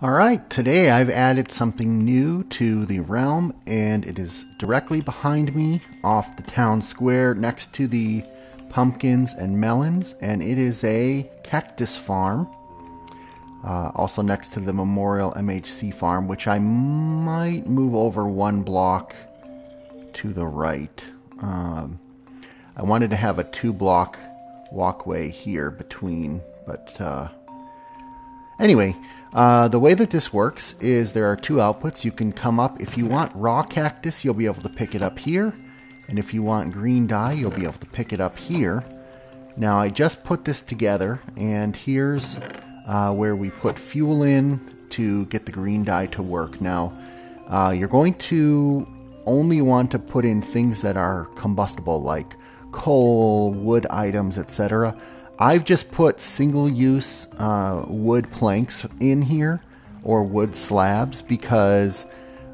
Alright, today I've added something new to the realm, and it is directly behind me off the town square next to the pumpkins and melons, and it is a cactus farm, also next to the Memorial MHC farm, which I might move over one block to the right. I wanted to have a 2-block walkway here between, but anyway, the way that this works is there are 2 outputs. You can come up, if you want raw cactus, you'll be able to pick it up here. And if you want green dye, you'll be able to pick it up here. Now, I just put this together, and here's where we put fuel in to get the green dye to work. Now, you're going to only want to put in things that are combustible, like coal, wood items, etc. I've just put single-use wood planks in here, or wood slabs, because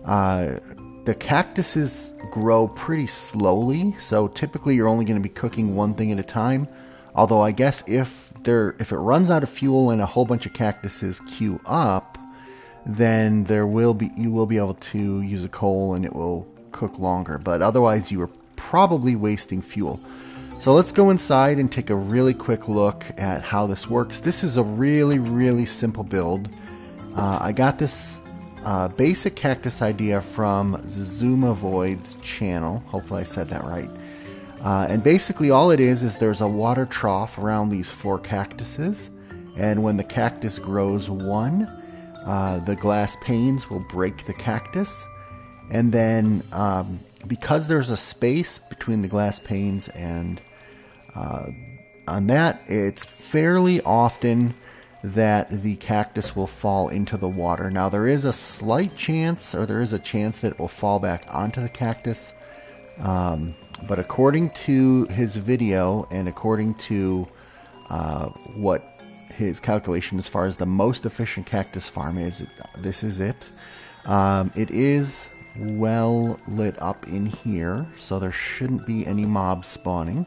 the cactuses grow pretty slowly, so typically you're only going to be cooking one thing at a time. Although I guess if it runs out of fuel and a whole bunch of cactuses queue up, then you will be able to use a coal and it will cook longer. But otherwise you are probably wasting fuel. So let's go inside and take a really quick look at how this works. This is a really simple build. I got this basic cactus idea from Zuma Void's channel. Hopefully I said that right. And basically all it is there's a water trough around these 4 cactuses. And when the cactus grows 1, the glass panes will break the cactus. And then because there's a space between the glass panes and on that, it's fairly often that the cactus will fall into the water. Now there is a slight chance, or there is a chance that it will fall back onto the cactus, but according to his video and according to what his calculation as far as the most efficient cactus farm is, this is it. It is well lit up in here, so there shouldn't be any mobs spawning.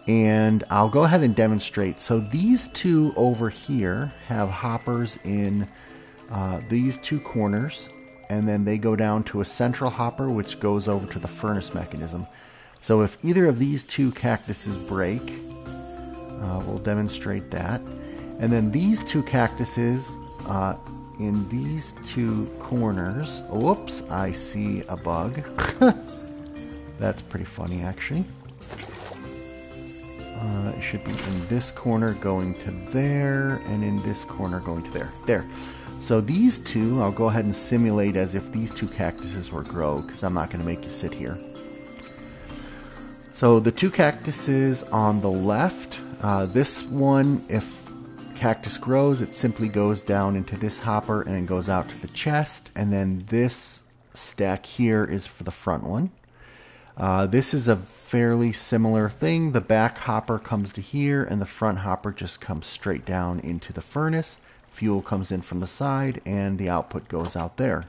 And I'll go ahead and demonstrate. So these 2 over here have hoppers in these 2 corners, and then they go down to a central hopper which goes over to the furnace mechanism. So if either of these 2 cactuses break, we'll demonstrate that. And then these 2 cactuses in these 2 corners, whoops, I see a bug. That's pretty funny actually. It should be in this corner going to there, and in this corner going to there. There. So these 2, I'll go ahead and simulate as if these 2 cactuses were grow, because I'm not going to make you sit here. So the 2 cactuses on the left, this one, if cactus grows, it simply goes down into this hopper and goes out to the chest, and then this stack here is for the front one. This is a fairly similar thing. The back hopper comes to here, and the front hopper just comes straight down into the furnace. Fuel comes in from the side, and the output goes out there.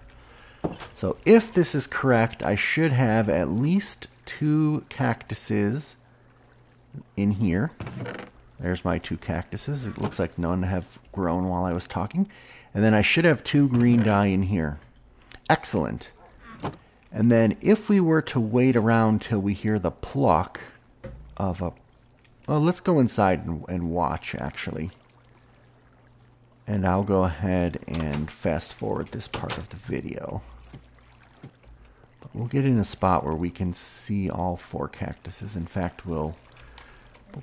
So if this is correct, I should have at least 2 cactuses in here. There's my 2 cactuses. It looks like none have grown while I was talking. And then I should have 2 green dye in here. Excellent. And then if we were to wait around till we hear the pluck of a... Well, let's go inside and watch, actually. And I'll go ahead and fast forward this part of the video. But we'll get in a spot where we can see all 4 cactuses. In fact, we'll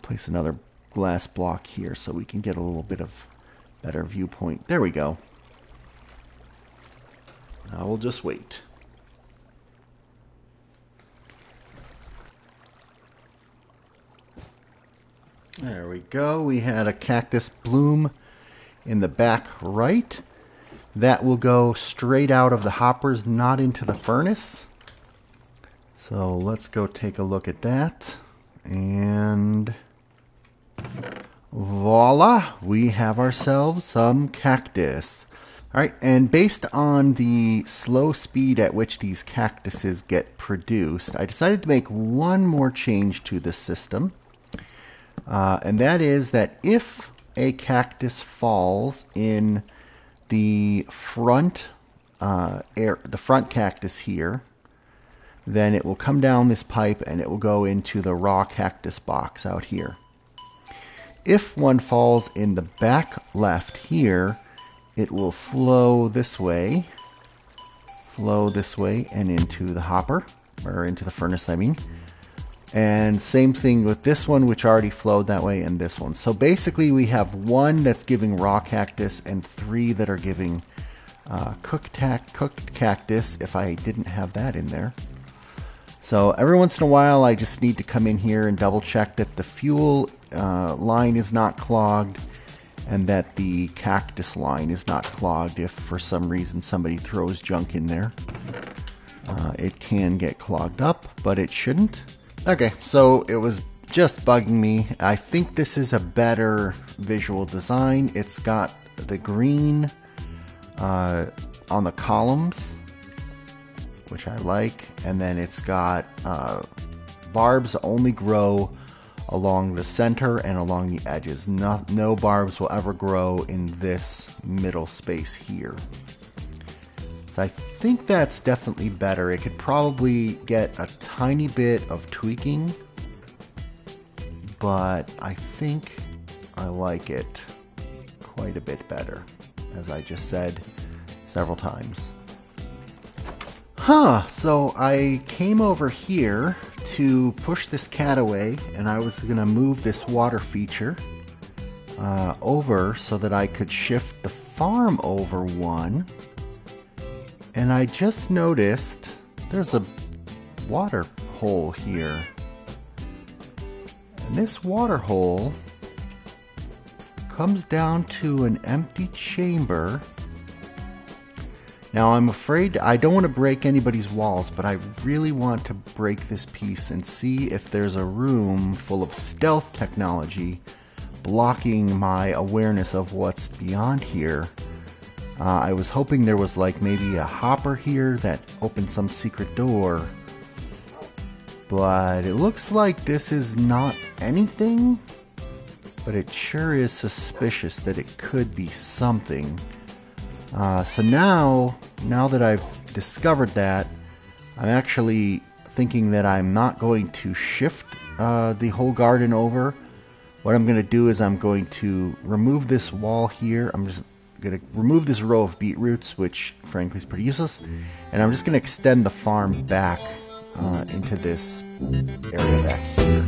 place another glass block here so we can get a little bit of better viewpoint. There we go. Now we'll just wait. There we go. We had a cactus bloom in the back right. That will go straight out of the hoppers, not into the furnace. So let's go take a look at that. And voila, we have ourselves some cactus. Alright, and based on the slow speed at which these cactuses get produced, I decided to make one more change to the system. And that is that if a cactus falls in the front the front cactus here, then it will come down this pipe and it will go into the raw cactus box out here. If one falls in the back left here, it will flow this way and into the hopper, or into the furnace, I mean. And same thing with this one, which already flowed that way, and this one. So basically we have one that's giving raw cactus and 3 that are giving cooked cactus, if I didn't have that in there. So every once in a while I just need to come in here and double check that the fuel line is not clogged and that the cactus line is not clogged. If for some reason somebody throws junk in there, it can get clogged up, but it shouldn't. Okay, so it was just bugging me. I think this is a better visual design. It's got the green on the columns, which I like, and then it's got barbs only grow along the center and along the edges. No barbs will ever grow in this middle space here. So I think that's definitely better. It could probably get a tiny bit of tweaking, but I think I like it quite a bit better, as I just said several times. So I came over here to push this cat away, and I was going to move this water feature over so that I could shift the farm over one. And I just noticed there's a water hole here. And this water hole comes down to an empty chamber. Now I'm afraid, I don't want to break anybody's walls, but I really want to break this piece and see if there's a room full of stealth technology blocking my awareness of what's beyond here. I was hoping there was like maybe a hopper here that opened some secret door, but it looks like this is not anything, but it sure is suspicious that it could be something. So now that I've discovered that, I'm actually thinking that I'm not going to shift the whole garden over. What I'm going to do is I'm going to remove this wall here. I'm just going to remove this row of beetroots, which frankly is pretty useless, and I'm just going to extend the farm back into this area back here.